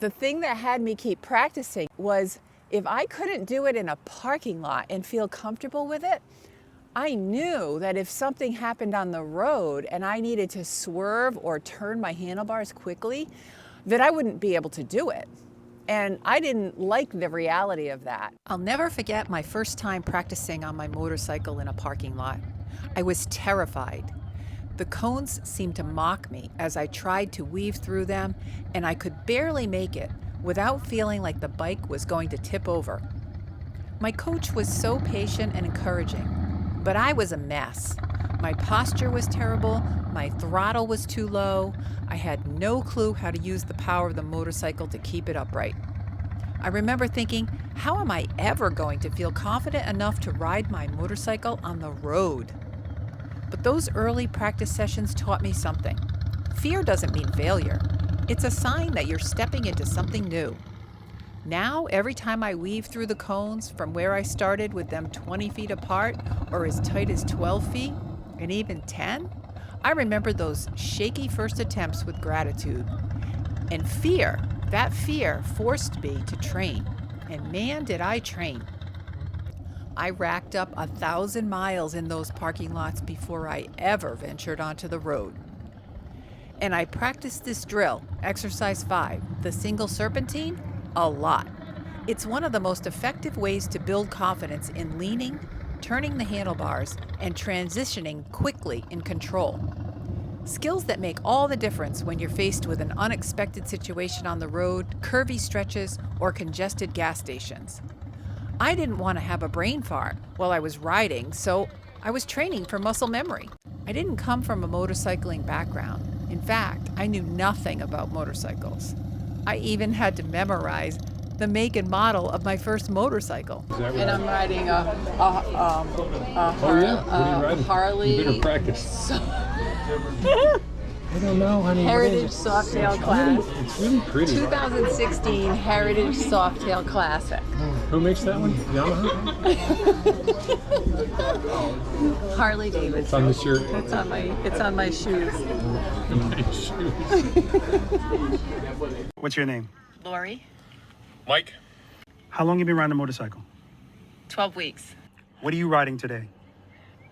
The thing that had me keep practicing was if I couldn't do it in a parking lot and feel comfortable with it, I knew that if something happened on the road and I needed to swerve or turn my handlebars quickly, that I wouldn't be able to do it. And I didn't like the reality of that. I'll never forget my first time practicing on my motorcycle in a parking lot. I was terrified. The cones seemed to mock me as I tried to weave through them, and I could barely make it without feeling like the bike was going to tip over. My coach was so patient and encouraging, but I was a mess. My posture was terrible, my throttle was too low, I had no clue how to use the power of the motorcycle to keep it upright. I remember thinking, how am I ever going to feel confident enough to ride my motorcycle on the road? But those early practice sessions taught me something. Fear doesn't mean failure. It's a sign that you're stepping into something new. Now, every time I weave through the cones from where I started with them 20 feet apart or as tight as 12 feet, and even 10, I remember those shaky first attempts with gratitude. And fear, that fear forced me to train. And man, did I train. I racked up 1,000 miles in those parking lots before I ever ventured onto the road. And I practiced this drill, exercise 5, the Single Serpentine, a lot. It's one of the most effective ways to build confidence in leaning, turning the handlebars, and transitioning quickly in control. Skills that make all the difference when you're faced with an unexpected situation on the road, curvy stretches, or congested gas stations. I didn't want to have a brain fart while I was riding, so I was training for muscle memory. I didn't come from a motorcycling background. In fact, I knew nothing about motorcycles. I even had to memorize the make and model of my first motorcycle. And I'm riding a Harley. You better practice. I don't know, honey. Heritage Softail Classic. It's really pretty. 2016 Heritage Softail Classic. Who makes that one? Yamaha? Harley Davidson. It's on the shirt. It's on my shoes. What's your name? Lori, Mike? How long have you been riding a motorcycle? 12 weeks. What are you riding today?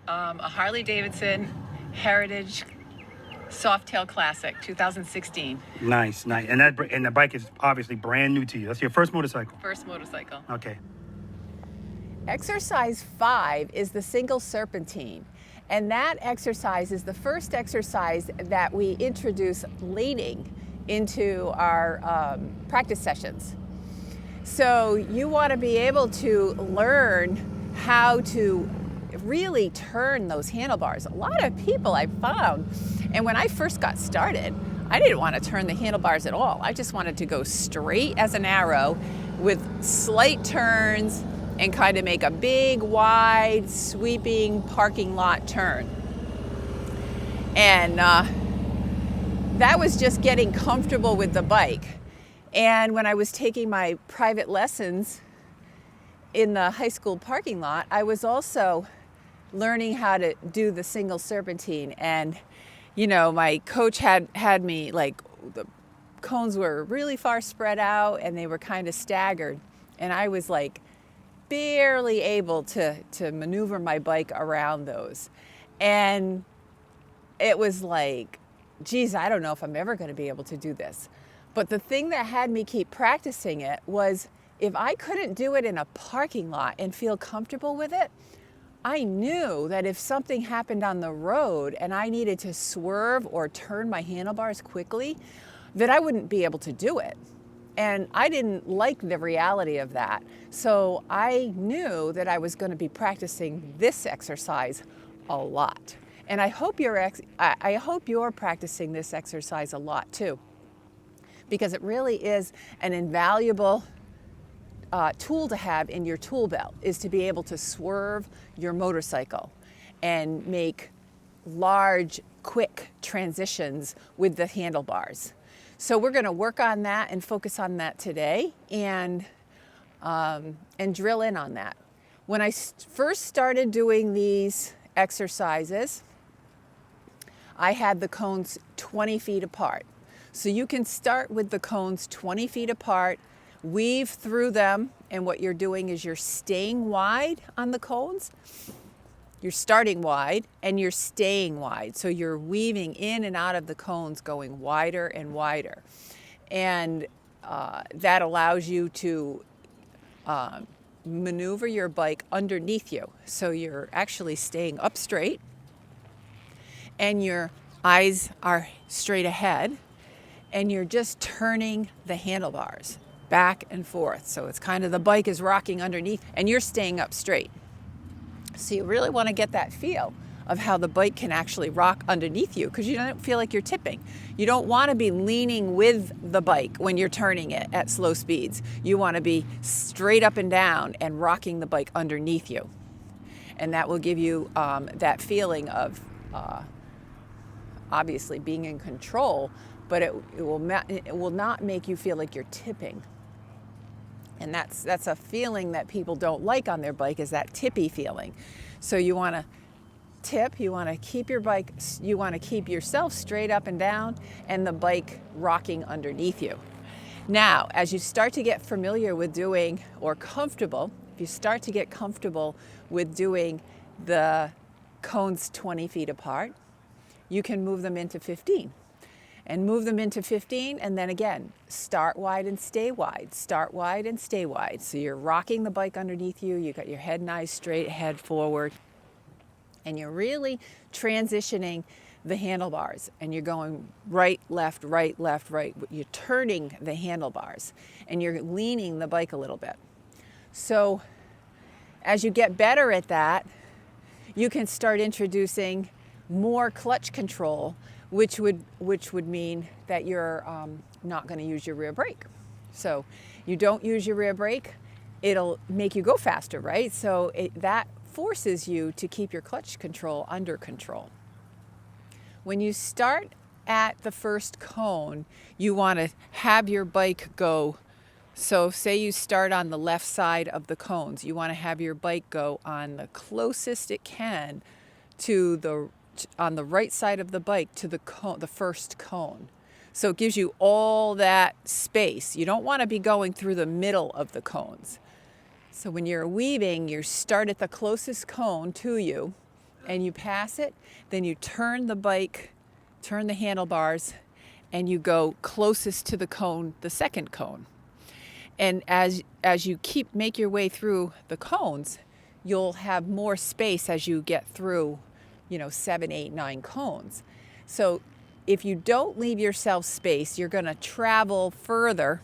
A Harley Davidson Heritage Softail Classic, 2016. Nice. And the bike is obviously brand new to you. That's your first motorcycle? First motorcycle. Okay. Exercise 5 is the Single Serpentine. And that exercise is the first exercise that we introduce leaning into our practice sessions. So you want to be able to learn how to really turn those handlebars. A lot of people I've found, and when I first got started, I didn't want to turn the handlebars at all. I just wanted to go straight as an arrow with slight turns and kind of make a big, wide, sweeping parking lot turn. And that was just getting comfortable with the bike. And when I was taking my private lessons in the high school parking lot, I was also learning how to do the Single Serpentine. And, you know, my coach had me, like, the cones were really far spread out and they were kind of staggered. And I was like barely able to maneuver my bike around those. And it was like, geez, I don't know if I'm ever going to be able to do this. But the thing that had me keep practicing it was if I couldn't do it in a parking lot and feel comfortable with it, I knew that if something happened on the road and I needed to swerve or turn my handlebars quickly, that I wouldn't be able to do it. And I didn't like the reality of that. So I knew that I was going to be practicing this exercise a lot. And I hope you're practicing this exercise a lot too, because it really is an invaluable tool to have in your tool belt, is to be able to swerve your motorcycle and make large, quick transitions with the handlebars. So we're going to work on that and focus on that today, and drill in on that. When I first started doing these exercises, I had the cones 20 feet apart. So you can start with the cones 20 feet apart, weave through them, and what you're doing is you're staying wide on the cones. You're starting wide and you're staying wide. So you're weaving in and out of the cones, going wider and wider. And that allows you to maneuver your bike underneath you. So you're actually staying up straight and your eyes are straight ahead and you're just turning the handlebars back and forth. So it's kind of the bike is rocking underneath and you're staying up straight. So you really want to get that feel of how the bike can actually rock underneath you because you don't feel like you're tipping. You don't want to be leaning with the bike when you're turning it at slow speeds. You want to be straight up and down and rocking the bike underneath you. And that will give you that feeling of obviously being in control, but it will not make you feel like you're tipping. And that's a feeling that people don't like on their bike, is that tippy feeling. So you want to tip, you want to keep your bike, you want to keep yourself straight up and down and the bike rocking underneath you. Now, as you start to get familiar with doing, or comfortable, if you start to get comfortable with doing the cones 20 feet apart, you can move them into 15. And move them into 15, and then again, start wide and stay wide. Start wide and stay wide. So you're rocking the bike underneath you, you got your head and eyes straight, head forward, and you're really transitioning the handlebars, and you're going right, left, right, left, right. You're turning the handlebars, and you're leaning the bike a little bit. So as you get better at that, you can start introducing more clutch control, which would mean that you're not going to use your rear brake. So you don't use your rear brake, it'll make you go faster, right? So that forces you to keep your clutch control under control. When you start at the first cone, you want to have your bike go. So say you start on the left side of the cones, you want to have your bike go on the closest it can to on the right side of the bike to the first cone. So it gives you all that space. You don't want to be going through the middle of the cones. So when you're weaving, you start at the closest cone to you and you pass it, then you turn the bike, turn the handlebars, and you go closest to the cone, the second cone. And as you make your way through the cones, you'll have more space as you get through 7, 8, 9 cones. So if you don't leave yourself space, you're going to travel further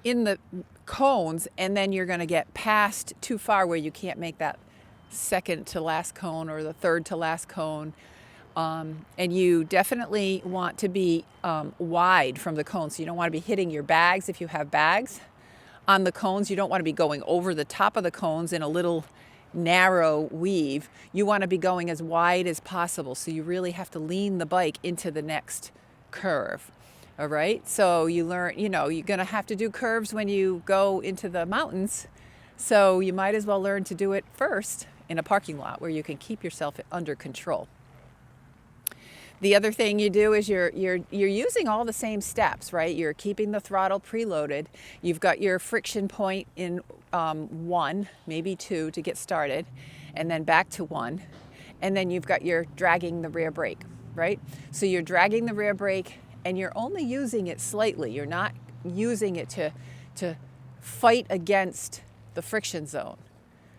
in the cones, and then you're going to get past too far where you can't make that second to last cone or the third to last cone. And you definitely want to be wide from the cones. So you don't want to be hitting your bags if you have bags on the cones. You don't want to be going over the top of the cones in a little narrow weave. You want to be going as wide as possible. So you really have to lean the bike into the next curve. All right. So you learn, you're going to have to do curves when you go into the mountains. So you might as well learn to do it first in a parking lot where you can keep yourself under control. The other thing you do is you're using all the same steps, right? You're keeping the throttle preloaded. You've got your friction point in 1, maybe 2 to get started, and then back to 1. And then you've got your dragging the rear brake, right? So you're dragging the rear brake and you're only using it slightly. You're not using it to fight against the friction zone.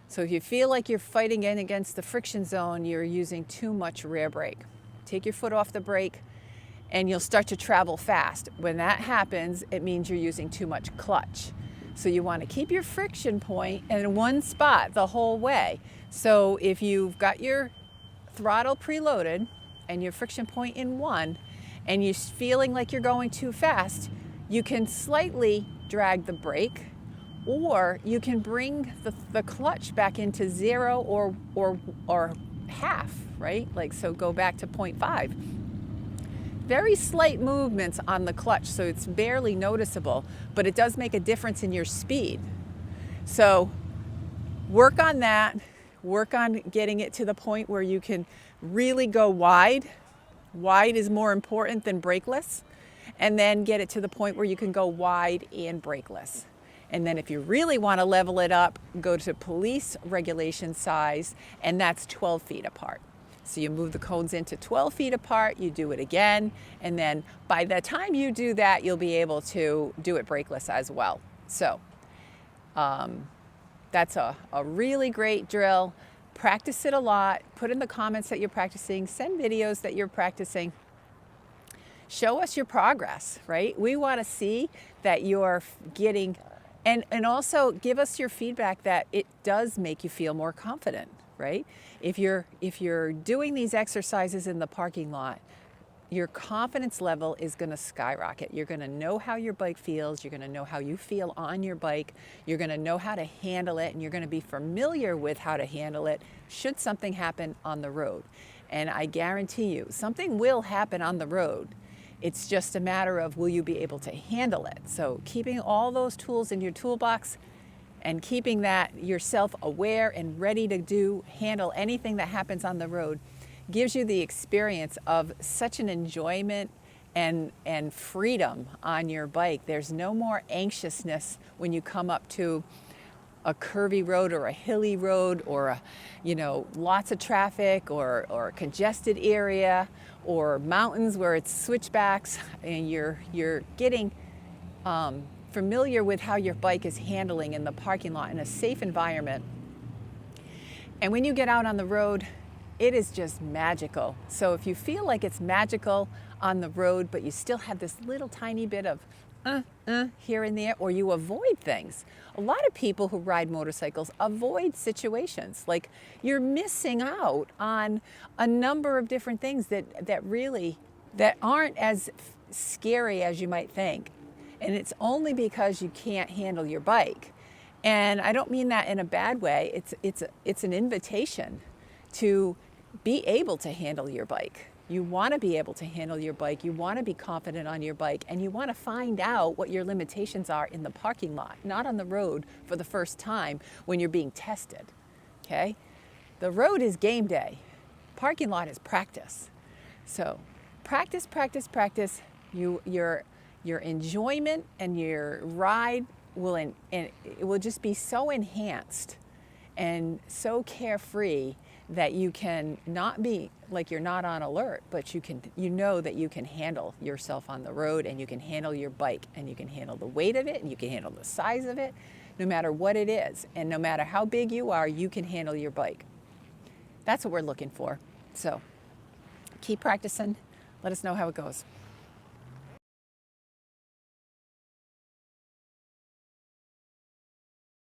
So if you feel like you're fighting in against the friction zone, you're using too much rear brake. Take your foot off the brake and you'll start to travel fast. When that happens, it means you're using too much clutch. So you want to keep your friction point in one spot the whole way. So if you've got your throttle preloaded and your friction point in 1 and you're feeling like you're going too fast, you can slightly drag the brake, or you can bring the clutch back into 0 or half, right? Like, so go back to 0.5. Very slight movements on the clutch, so it's barely noticeable, but it does make a difference in your speed. So work on that. Work on getting it to the point where you can really go wide. Wide is more important than brakeless. and then get it to the point where you can go wide and brakeless. And then if you really want to level it up, go to police regulation size, and that's 12 feet apart. So you move the cones into 12 feet apart, you do it again, and then by the time you do that, you'll be able to do it brakeless as well. So that's a really great drill. Practice it a lot. Put in the comments that you're practicing. Send videos that you're practicing. Show us your progress, right? We want to see that you're getting, and also give us your feedback that it does make you feel more confident, right? If you're doing these exercises in the parking lot, your confidence level is going to skyrocket. You're going to know how your bike feels. You're going to know how you feel on your bike. You're going to know how to handle it, and you're going to be familiar with how to handle it should something happen on the road. And I guarantee you, something will happen on the road. It's just a matter of, will you be able to handle it? So keeping all those tools in your toolbox and keeping that yourself aware and ready to handle anything that happens on the road gives you the experience of such an enjoyment and freedom on your bike. There's no more anxiousness when you come up to a curvy road or a hilly road or lots of traffic or a congested area or mountains where it's switchbacks, and you're getting familiar with how your bike is handling in the parking lot in a safe environment. And when you get out on the road, it is just magical. So if you feel like it's magical on the road, but you still have this little tiny bit of here and there, or you avoid things. A lot of people who ride motorcycles avoid situations. Like, you're missing out on a number of different things that aren't as scary as you might think. And it's only because you can't handle your bike. And I don't mean that in a bad way. It's an invitation to be able to handle your bike. You want to be able to handle your bike. You want to be confident on your bike, and you want to find out what your limitations are in the parking lot, not on the road for the first time when you're being tested. Okay? The road is game day. Parking lot is practice. So practice, practice, practice. Your enjoyment and your ride and it will just be so enhanced and so carefree that you can not be like you're not on alert, but you know that you can handle yourself on the road, and you can handle your bike, and you can handle the weight of it, and you can handle the size of it, no matter what it is. And no matter how big you are, you can handle your bike. That's what we're looking for. So keep practicing. Let us know how it goes.